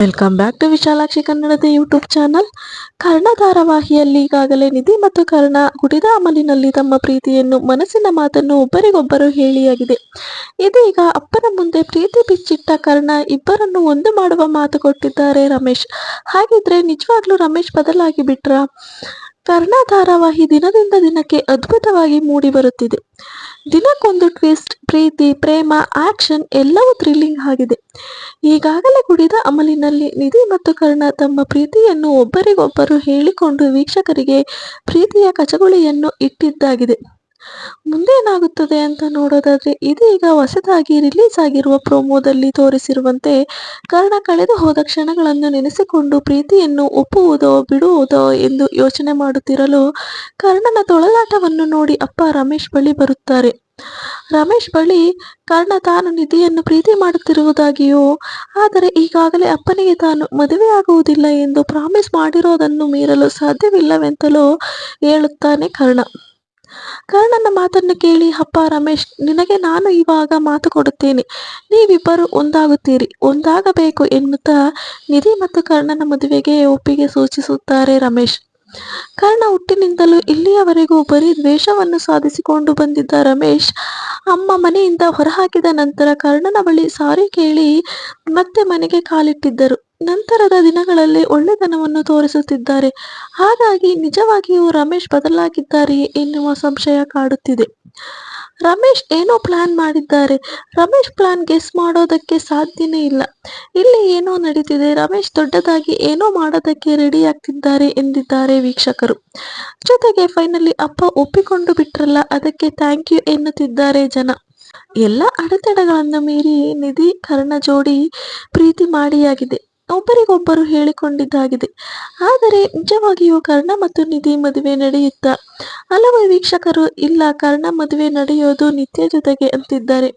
Welcome back to Vishalakshi ಕನ್ನಡದ YouTube channel. Karna ಧಾರಾವಾಹಿಯಲ್ಲಿ ಈಗಾಗಲೇ ನಿಧಿ ಮತ್ತು ಕರ್ಣ ಕುಡಿದ ಅಮಲಿನಲ್ಲಿ ತಮ್ಮ ಪ್ರೀತಿಯನ್ನು ಮನಸ್ಸಿನ ಮಾತನ್ನು ಒಬ್ಬರಿಗೊಬ್ಬರು ಹೇಳಿಯಾಗಿದೆ. ಇದೀಗ ಅಪ್ಪನ ಮುಂದೆ ಪ್ರೀತಿ ಬಿಚ್ಚಿಟ್ಟ ಕರ್ಣ ಇಬ್ಬರನ್ನು ಒಂದು ಮಾಡುವ ಮಾತು ಕೊಟ್ಟಿದ್ದಾರೆ ರಮೇಶ್. ಹಾಗಿದ್ರೆ ನಿಜವಾಗ್ಲೂ ರಮೇಶ್ ಬದಲಾಗಿ ಬಿಟ್ರ? ಕರ್ಣ ಧಾರಾವಾಹಿ ದಿನದಿಂದ ದಿನಕ್ಕೆ ಅದ್ಭುತವಾಗಿ ಮೂಡಿ ಬರುತ್ತಿದೆ. ದಿನಕ್ಕೊಂದು ಟ್ವಿಸ್ಟ್, ಪ್ರೀತಿ, ಪ್ರೇಮ, ಆಕ್ಷನ್ ಎಲ್ಲವೂ ಥ್ರಿಲ್ಲಿಂಗ್ ಆಗಿದೆ. ಈಗಾಗಲೇ ಕುಡಿದ ಅಮಲಿನಲ್ಲಿ ನಿಧಿ ಮತ್ತು ಕರ್ಣ ತಮ್ಮ ಪ್ರೀತಿಯನ್ನು ಒಬ್ಬರಿಗೊಬ್ಬರು ಹೇಳಿಕೊಂಡು ವೀಕ್ಷಕರಿಗೆ ಪ್ರೀತಿಯ ಕಚಗುಳಿಯನ್ನು ಇಟ್ಟಿದ್ದಾಗಿದೆ. ಮುಂದೇನಾಗುತ್ತದೆ ಅಂತ ನೋಡೋದಾದ್ರೆ, ಇದೀಗ ಹೊಸದಾಗಿ ರಿಲೀಸ್ ಆಗಿರುವ ಪ್ರೋಮೋದಲ್ಲಿ ತೋರಿಸಿರುವಂತೆ ಕರ್ಣ ಕಳೆದು ಹೋದ ಕ್ಷಣಗಳನ್ನು ನೆನೆಸಿಕೊಂಡು ಪ್ರೀತಿಯನ್ನು ಒಪ್ಪುವುದೋ ಬಿಡುವುದೋ ಎಂದು ಯೋಚನೆ ಮಾಡುತ್ತಿರಲು ಕರ್ಣನ ತೊಳಲಾಟವನ್ನು ನೋಡಿ ಅಪ್ಪ ರಮೇಶ್ ಬಳಿ ಬರುತ್ತಾರೆ. ರಮೇಶ್ ಬಳಿ ಕರ್ಣ ತಾನು ನಿಧಿಯನ್ನು ಪ್ರೀತಿ ಮಾಡುತ್ತಿರುವುದಾಗಿಯೋ, ಆದರೆ ಈಗಾಗಲೇ ಅಪ್ಪನಿಗೆ ತಾನು ಮದುವೆಯಾಗುವುದಿಲ್ಲ ಎಂದು ಪ್ರಾಮಿಸ್ ಮಾಡಿರೋದನ್ನು ಮೀರಲು ಸಾಧ್ಯವಿಲ್ಲವೆಂತಲೂ ಹೇಳುತ್ತಾನೆ ಕರ್ಣ. ಕರ್ಣನ ಮಾತನ್ನು ಕೇಳಿ ಅಪ್ಪ ರಮೇಶ್, ನಿನಗೆ ನಾನು ಇವಾಗ ಮಾತು ಕೊಡುತ್ತೇನೆ, ನೀವಿಬ್ಬರು ಒಂದಾಗುತ್ತೀರಿ, ಒಂದಾಗಬೇಕು ಎನ್ನುತ್ತಾ ನಿಧಿ ಮತ್ತು ಕರ್ಣನ ಮದುವೆಗೆ ಒಪ್ಪಿಗೆ ಸೂಚಿಸುತ್ತಾರೆ ರಮೇಶ್. ಕರ್ಣ ಹುಟ್ಟಿನಿಂದಲೂ ಇಲ್ಲಿಯವರೆಗೂ ಬರೀ ದ್ವೇಷವನ್ನು ಸಾಧಿಸಿಕೊಂಡು ಬಂದಿದ್ದ ರಮೇಶ್ ಅಮ್ಮ ಮನೆಯಿಂದ ಹೊರಹಾಕಿದ ನಂತರ ಕರ್ಣನ ಬಳಿ ಸಾರಿ ಕೇಳಿ ಮತ್ತೆ ಮನೆಗೆ ಕಾಲಿಟ್ಟಿದ್ದರು. ನಂತರದ ದಿನಗಳಲ್ಲಿ ಒಳ್ಳೆತನವನ್ನು ತೋರಿಸುತ್ತಿದ್ದಾರೆ. ಹಾಗಾಗಿ ನಿಜವಾಗಿಯೂ ರಮೇಶ್ ಬದಲಾಗಿದ್ದಾರೆಯೇ ಎನ್ನುವ ಸಂಶಯ ಕಾಡುತ್ತಿದೆ. ರಮೇಶ್ ಏನೋ ಪ್ಲಾನ್ ಮಾಡಿದ್ದಾರೆ. ರಮೇಶ್ ಪ್ಲಾನ್ ಗೆಸ್ ಮಾಡೋದಕ್ಕೆ ಸಾಧ್ಯನೇ ಇಲ್ಲ. ಇಲ್ಲಿ ಏನೋ ನಡೀತಿದೆ. ರಮೇಶ್ ದೊಡ್ಡದಾಗಿ ಏನೋ ಮಾಡೋದಕ್ಕೆ ರೆಡಿ ಆಗ್ತಿದ್ದಾರೆ ಎಂದಿದ್ದಾರೆ ವೀಕ್ಷಕರು. ಜೊತೆಗೆ ಫೈನಲಿ ಅಪ್ಪ ಒಪ್ಪಿಕೊಂಡು ಬಿಟ್ರಲ್ಲ, ಅದಕ್ಕೆ ಥ್ಯಾಂಕ್ ಯು ಎನ್ನುತ್ತಿದ್ದಾರೆ ಜನ. ಎಲ್ಲ ಅಡೆತಡೆಗಳನ್ನು ಮೀರಿ ನಿಧಿ ಕರ್ಣ ಜೋಡಿ ಪ್ರೀತಿ ಮಾಡಿಯಾಗಿದೆ, ಒಬ್ಬರಿಗೊಬ್ಬರು ಹೇಳಿಕೊಂಡಿದ್ದಾಗಿದೆ. ಆದರೆ ನಿಜವಾಗಿಯೂ ಕರ್ಣ ಮತ್ತು ನಿಧಿ ಮದುವೆ ನಡೆಯುತ್ತಾ? ಹಲವು ವೀಕ್ಷಕರು ಇಲ್ಲ, ಕರ್ಣ ಮದುವೆ ನಡೆಯೋದು ನಿತ್ಯ ಜೊತೆಗೆ ಅಂತಿದ್ದಾರೆ.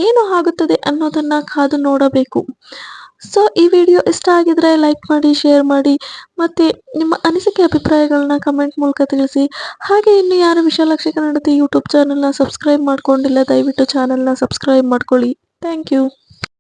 ಏನು ಆಗುತ್ತದೆ ಅನ್ನೋದನ್ನ ಕಾದು ನೋಡಬೇಕು. ಸೊ ಈ ವಿಡಿಯೋ ಇಷ್ಟ ಆಗಿದ್ರೆ ಲೈಕ್ ಮಾಡಿ, ಶೇರ್ ಮಾಡಿ, ಮತ್ತೆ ನಿಮ್ಮ ಅನಿಸಿಕೆ ಅಭಿಪ್ರಾಯಗಳನ್ನ ಕಮೆಂಟ್ ಮೂಲಕ ತಿಳಿಸಿ. ಹಾಗೆ ಇನ್ನು ಯಾರು ವಿಶಾಲಾಕ್ಷಿ ಕನ್ನಡದ ಯೂಟ್ಯೂಬ್ ಚಾನಲ್ನ ಸಬ್ಸ್ಕ್ರೈಬ್ ಮಾಡ್ಕೊಂಡಿಲ್ಲ, ದಯವಿಟ್ಟು ಚಾನಲ್ನ ಸಬ್ಸ್ಕ್ರೈಬ್ ಮಾಡ್ಕೊಳ್ಳಿ. Thank you.